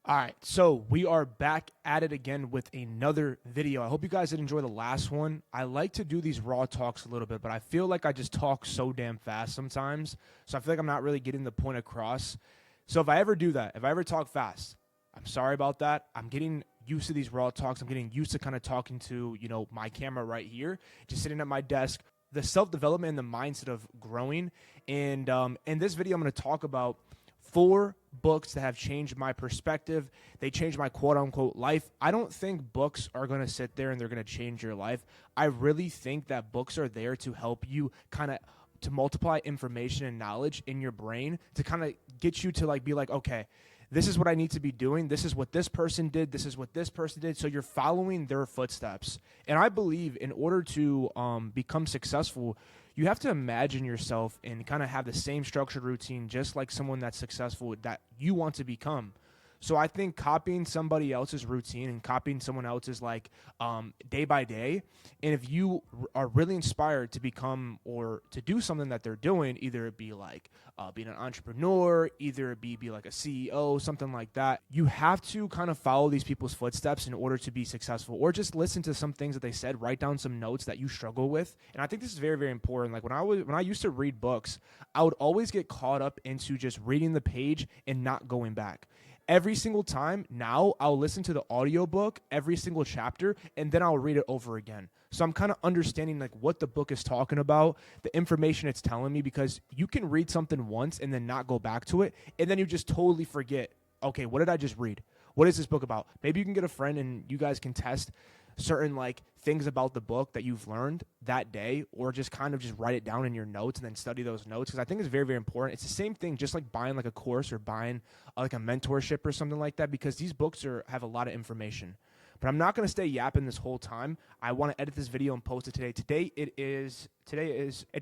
All right, so we are back at it again with another video. I hope you guys did enjoy the last one. I like to do these raw talks a little bit, but I feel like I just talk so damn fast sometimes. So I feel like I'm not really getting the point across. So if I ever do that, if I ever talk fast, I'm sorry about that. I'm getting used to these raw talks. I'm getting used to kind of talking to, my camera right here, just sitting at my desk. The self-development and the mindset of growing. And in this video, I'm going to talk about 4 books that have changed my perspective. They changed my quote unquote life. I don't think books are going to sit there and they're going to change your life. I really think that books are there to help you to multiply information and knowledge in your brain to kind of get you to be like, okay, this is what I need to be doing. This is what this person did. This is what this person did. So you're following their footsteps. And I believe in order to become successful, you have to imagine yourself and kind of have the same structured routine, just like someone that's successful that you want to become. So I think copying somebody else's routine and copying someone else's day by day, and if you are really inspired to become or to do something that they're doing, either it be being an entrepreneur, either it be like a CEO, something like that, you have to kind of follow these people's footsteps in order to be successful, or just listen to some things that they said, write down some notes that you struggle with. And I think this is very, very important. Like when I used to read books, I would always get caught up into just reading the page and not going back. Every single time now, I'll listen to the audiobook, every single chapter, and then I'll read it over again. So I'm kind of understanding what the book is talking about, the information it's telling me, because you can read something once and then not go back to it, and then you just totally forget, okay, what did I just read? What is this book about? Maybe you can get a friend and you guys can test certain things about the book that you've learned that day, or just write it down in your notes and then study those notes, because I think it's very, very important. It's the same thing, just like buying a course or buying a mentorship or something like that, because these books have a lot of information. But I'm not going to stay yapping this whole time. I want to edit this video and post it today. It's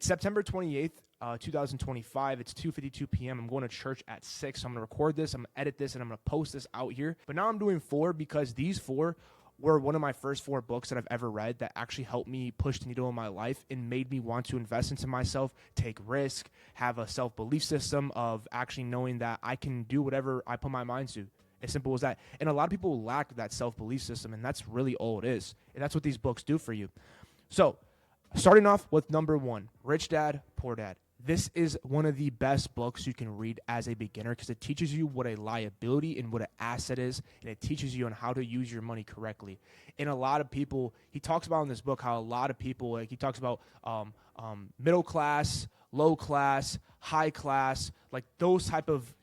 September 28th, 2025. It's 2:52 p.m. I'm going to church at 6. So I'm going to record this, I'm going to edit this, and I'm going to post this out here. But now I'm doing 4 because these 4 were one of my first 4 books that I've ever read that actually helped me push the needle in my life and made me want to invest into myself, take risk, have a self-belief system of actually knowing that I can do whatever I put my mind to. As simple as that. And a lot of people lack that self-belief system, and that's really all it is. And that's what these books do for you. So, starting off with number 1, Rich Dad, Poor Dad. This is one of the best books you can read as a beginner because it teaches you what a liability and what an asset is, and it teaches you on how to use your money correctly. And a lot of people, he talks about in this book how a lot of people, he talks about middle class, low class, high class, those type of,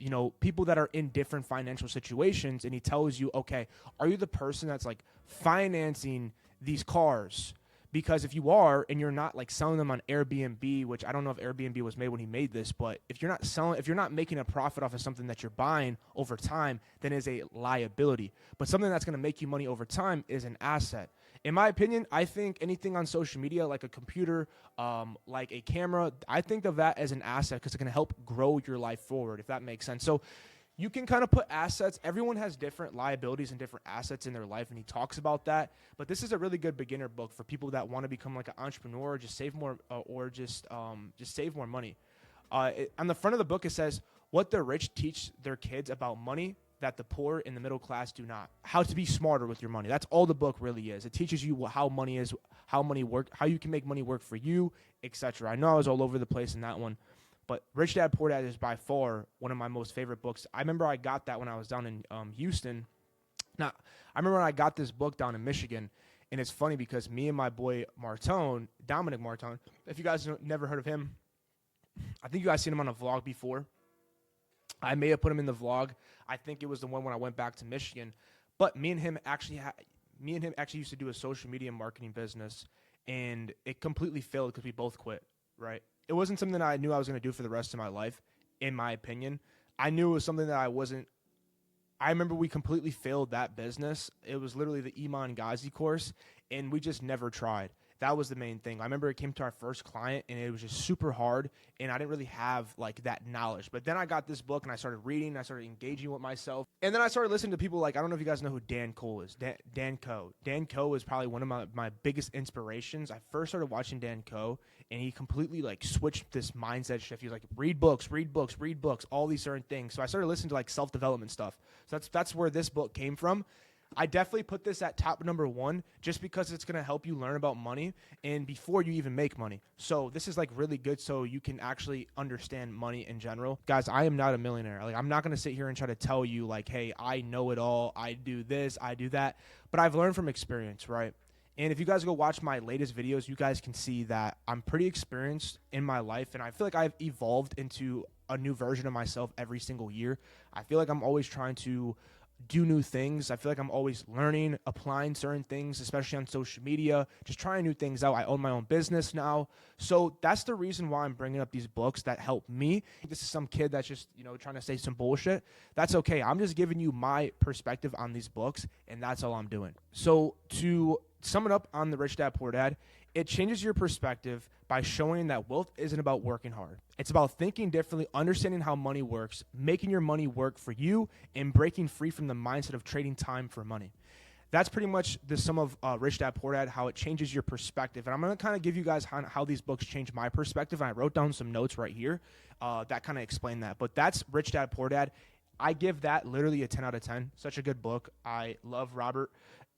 people that are in different financial situations, and he tells you, okay, are you the person that's financing these cars? Because if you are, and you're not selling them on Airbnb, which I don't know if Airbnb was made when he made this, but if you're not making a profit off of something that you're buying over time, then it's a liability. But something that's going to make you money over time is an asset. In my opinion, I think anything on social media, like a computer, like a camera, I think of that as an asset because it can help grow your life forward, if that makes sense. So you can kind of put assets. Everyone has different liabilities and different assets in their life, and he talks about that. But this is a really good beginner book for people that want to become an entrepreneur, or just save more, or just save more money. On the front of the book, it says, "What the rich teach their kids about money that the poor and the middle class do not. How to be smarter with your money." That's all the book really is. It teaches you how money is, how money work, how you can make money work for you, etc. I know I was all over the place in that one. But Rich Dad, Poor Dad is by far one of my most favorite books. I remember I got that when I was down in Houston. Now, I remember when I got this book down in Michigan, and it's funny because me and my boy Martone, Dominic Martone, if you guys never heard of him, I think you guys seen him on a vlog before. I may have put him in the vlog. I think it was the one when I went back to Michigan. But me and him actually used to do a social media marketing business, and it completely failed because we both quit, right? It wasn't something that I knew I was going to do for the rest of my life, in my opinion. I knew it was something that I remember we completely failed that business. It was literally the Iman Ghazi course, and we just never tried. That was the main thing. I remember it came to our first client and it was just super hard and I didn't really have like that knowledge. But then I got this book and I started reading, I started engaging with myself. And then I started listening to people like, I don't know if you guys know who Dan Cole is. Dan Coe. Dan Coe is probably one of my biggest inspirations. I first started watching Dan Coe and he completely like switched this mindset shift. He was like, read books, all these certain things. So I started listening to like self-development stuff. So that's where this book came from. I definitely put this at top number 1 just because it's going to help you learn about money and before you even make money. So this is like really good so you can actually understand money in general. Guys, I am not a millionaire. Like I'm not going to sit here and try to tell you like, hey, I know it all. I do this, I do that. But I've learned from experience, right? And if you guys go watch my latest videos, you guys can see that I'm pretty experienced in my life and I feel like I've evolved into a new version of myself every single year. I feel like I'm always trying to do new things. I feel like I'm always learning, applying certain things, especially on social media, just trying new things out. I own my own business now. So that's the reason why I'm bringing up these books that help me. This is some kid that's just, trying to say some bullshit. That's okay. I'm just giving you my perspective on these books, and that's all I'm doing. So to sum it up on the Rich Dad Poor Dad, it changes your perspective by showing that wealth isn't about working hard. It's about thinking differently, understanding how money works, making your money work for you, and breaking free from the mindset of trading time for money. That's pretty much the sum of Rich Dad Poor Dad, how it changes your perspective. And I'm going to kind of give you guys how these books change my perspective. And I wrote down some notes right here that kind of explain that. But that's Rich Dad Poor Dad. I give that literally a 10 out of 10. Such a good book. I love Robert.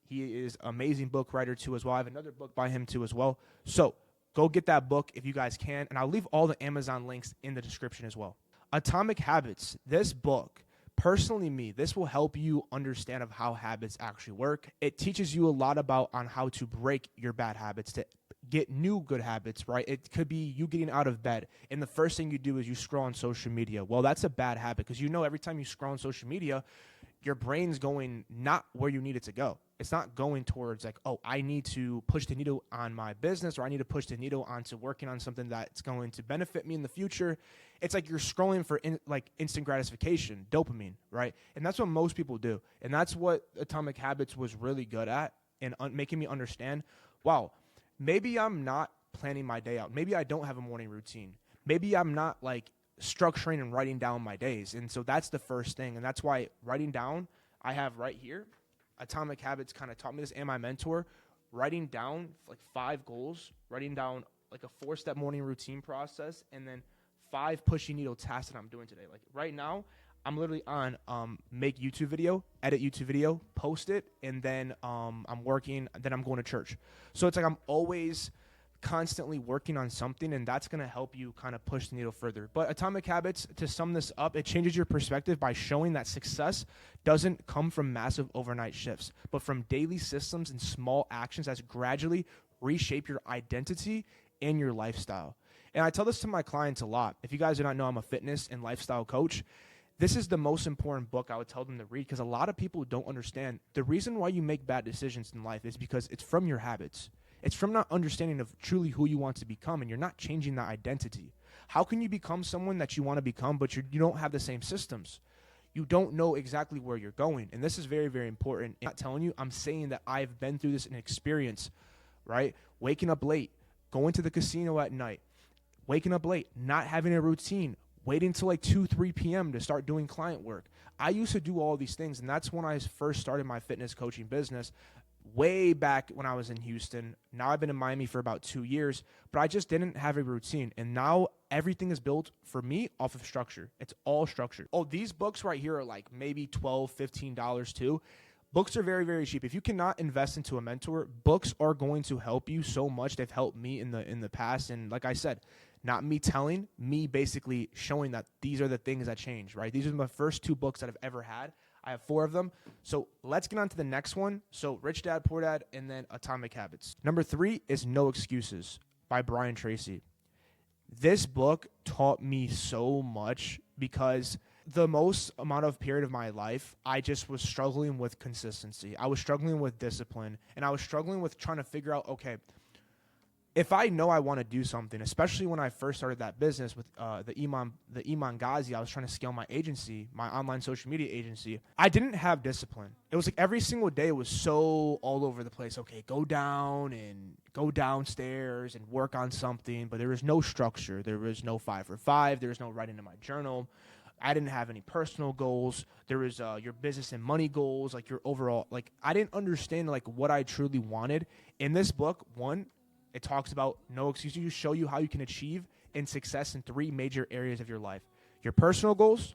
He is an amazing book writer too as well. I have another book by him too as well. So go get that book if you guys can. And I'll leave all the Amazon links in the description as well. Atomic Habits. This book, personally this will help you understand of how habits actually work. It teaches you a lot about on how to break your bad habits to get new good habits, right? It could be you getting out of bed and the first thing you do is you scroll on social media. Well, that's a bad habit because every time you scroll on social media, your brain's going not where you need it to go. It's not going towards like, oh, I need to push the needle on my business or I need to push the needle onto working on something that's going to benefit me in the future. It's like you're scrolling for instant gratification, dopamine, right? And that's what most people do. And that's what Atomic Habits was really good at and making me understand, wow, maybe I'm not planning my day out. Maybe I don't have a morning routine. Maybe I'm not like structuring and writing down my days. And so that's the first thing. And that's why writing down, I have right here, Atomic Habits kind of taught me this and my mentor, writing down like 5 goals, writing down like a 4-step morning routine process, and then 5 pushing needle tasks that I'm doing today. Like right now, I'm literally on make YouTube video, edit YouTube video, post it, and then I'm working, then I'm going to church. So it's like I'm always constantly working on something, and that's going to help you kind of push the needle further. But Atomic Habits, to sum this up, it changes your perspective by showing that success doesn't come from massive overnight shifts, but from daily systems and small actions that gradually reshape your identity and your lifestyle. And I tell this to my clients a lot. If you guys do not know, I'm a fitness and lifestyle coach. This is the most important book I would tell them to read because a lot of people don't understand the reason why you make bad decisions in life is because it's from your habits. It's from not understanding of truly who you want to become, and you're not changing that identity. How can you become someone that you want to become, but you don't have the same systems? You don't know exactly where you're going, and this is very, very important. I'm not telling you, I'm saying that I've been through this in experience, right? Waking up late, going to the casino at night, waking up late, not having a routine, waiting until like 2, 3 p.m. to start doing client work. I used to do all these things, and that's when I first started my fitness coaching business. Way back when I was in Houston. Now I've been in Miami for about 2 years, but I just didn't have a routine. And now everything is built for me off of structure. It's all structured. Oh, these books right here are like maybe $12, $15 too. Books are very, very cheap. If you cannot invest into a mentor, books are going to help you so much. They've helped me in the past. And like I said, not me telling, me basically showing that these are the things that change, right? These are my first 2 books that I've ever had. I have 4 of them. So let's get on to the next one. So Rich Dad, Poor Dad, and then Atomic Habits. Number 3 is No Excuses by Brian Tracy. This book taught me so much because the most amount of period of my life, I just was struggling with consistency. I was struggling with discipline, and I was struggling with trying to figure out, okay, if I know I want to do something, especially when I first started that business with the Iman Ghazi, I was trying to scale my agency, my online social media agency. I didn't have discipline. It was like every single day was so all over the place. Okay, go downstairs and work on something, but there was no structure. There was no 5 for 5. There was no writing in my journal. I didn't have any personal goals. There was your business and money goals, like your overall, like I didn't understand like what I truly wanted. In this book, it talks about no excuses, show you how you can achieve in success in 3 major areas of your life: your personal goals,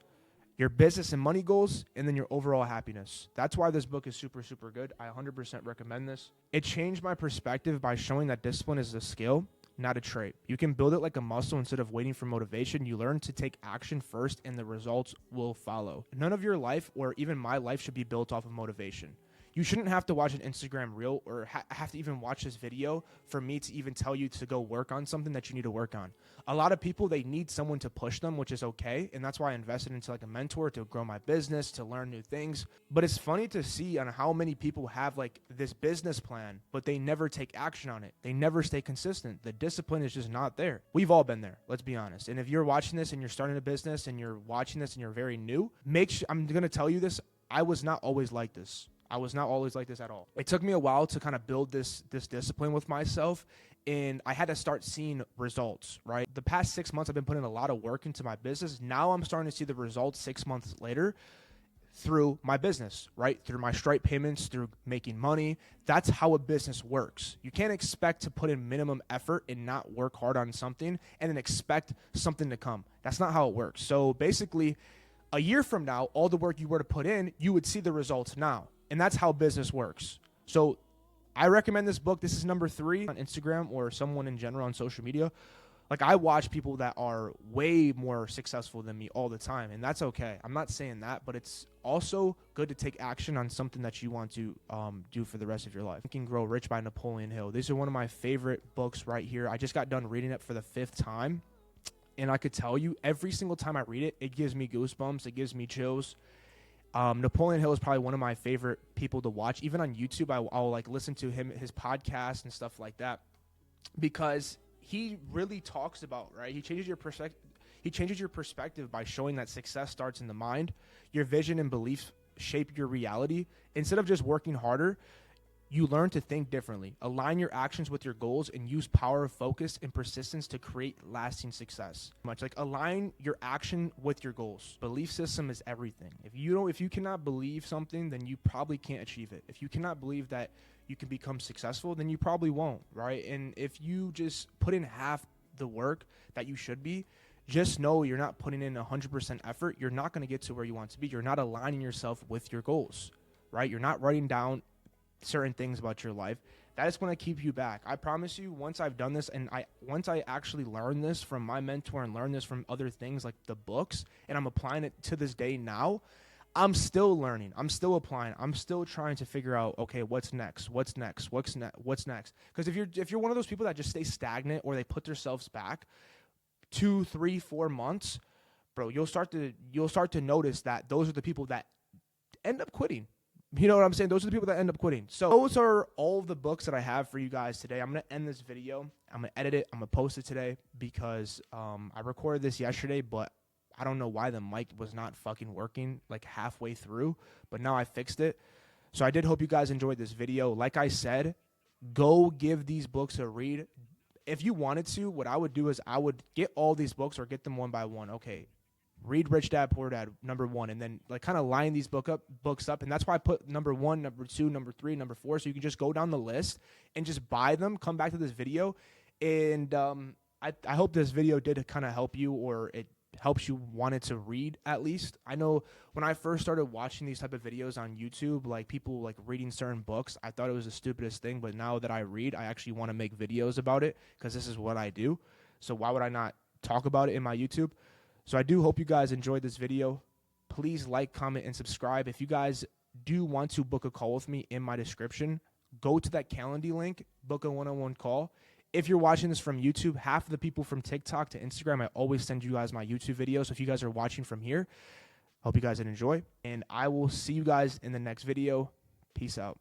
your business and money goals, and then your overall happiness. That's why this book is super, super good. I 100% recommend this. It changed my perspective by showing that discipline is a skill, not a trait. You can build it like a muscle instead of waiting for motivation. You learn to take action first, and the results will follow. None of your life, or even my life, should be built off of motivation. You shouldn't have to watch an Instagram reel or have to even watch this video for me to even tell you to go work on something that you need to work on. A lot of people, they need someone to push them, which is okay. And that's why I invested into like a mentor to grow my business, to learn new things. But it's funny to see on how many people have like this business plan, but they never take action on it. They never stay consistent. The discipline is just not there. We've all been there. Let's be honest. And if you're watching this and you're starting a business and you're watching this and you're very new, I'm going to tell you this. I was not always like this. I was not always like this at all. It took me a while to kind of build this discipline with myself, and I had to start seeing results, right? The past 6 months, I've been putting a lot of work into my business. Now I'm starting to see the results 6 months later through my business, right? Through my Stripe payments, through making money. That's how a business works. You can't expect to put in minimum effort and not work hard on something and then expect something to come. That's not how it works. So basically, a year from now, all the work you were to put in, you would see the results now. And that's how business works. So I recommend this book. This is number 3 on Instagram or someone in general on social media. Like I watch people that are way more successful than me all the time, and that's okay. I'm not saying that, but it's also good to take action on something that you want to do for the rest of your life. Think and Grow Rich by Napoleon Hill. These are one of my favorite books right here. I just got done reading it for the 5th time, and I could tell you every single time I read it, it gives me goosebumps. It gives me chills. Napoleon Hill is probably one of my favorite people to watch. Even on YouTube, I'll like listen to his podcast and stuff like that, because he really talks about, right? He changes your perspective. He changes your perspective by showing that success starts in the mind. Your vision and beliefs shape your reality. Instead of just working harder, you learn to think differently. Align your actions with your goals and use power of focus and persistence to create lasting success. Much like align your action with your goals. Belief system is everything. If you cannot believe something, then you probably can't achieve it. If you cannot believe that you can become successful, then you probably won't, right? And if you just put in half the work that you should be, just know you're not putting in 100% effort. You're not going to get to where you want to be. You're not aligning yourself with your goals, right? You're not writing down certain things about your life. That is going to keep you back. I promise you, once I've done this and once I actually learn this from my mentor and learn this from other things like the books, and I'm applying it to this day now, I'm still learning. I'm still applying. I'm still trying to figure out, okay, what's next? What's next? What's next? Because if you're one of those people that just stay stagnant or they put themselves back 2, 3, 4 months, bro, you'll start to notice that those are the people that end up quitting. You know what I'm saying? Those are the people that end up quitting. So those are all of the books that I have for you guys today. I'm going to end this video. I'm going to edit it. I'm going to post it today because I recorded this yesterday, but I don't know why the mic was not fucking working like halfway through, but now I fixed it. So I did hope you guys enjoyed this video. Like I said, go give these books a read. If you wanted to, what I would do is I would get all these books or get them one by one. Okay. Read Rich Dad Poor Dad, number 1, and then like kind of line these books up. And that's why I put number 1, number 2, number 3, number 4. So you can just go down the list and just buy them, come back to this video. And I hope this video did kind of help you, or it helps you wanted to read at least. I know when I first started watching these type of videos on YouTube, like people like reading certain books, I thought it was the stupidest thing. But now that I read, I actually want to make videos about it because this is what I do. So why would I not talk about it in my YouTube? So I do hope you guys enjoyed this video. Please like, comment, and subscribe. If you guys do want to book a call with me, in my description, go to that Calendly link, book a one-on-one call. If you're watching this from YouTube, half of the people from TikTok to Instagram, I always send you guys my YouTube videos. So if you guys are watching from here, hope you guys enjoy. And I will see you guys in the next video. Peace out.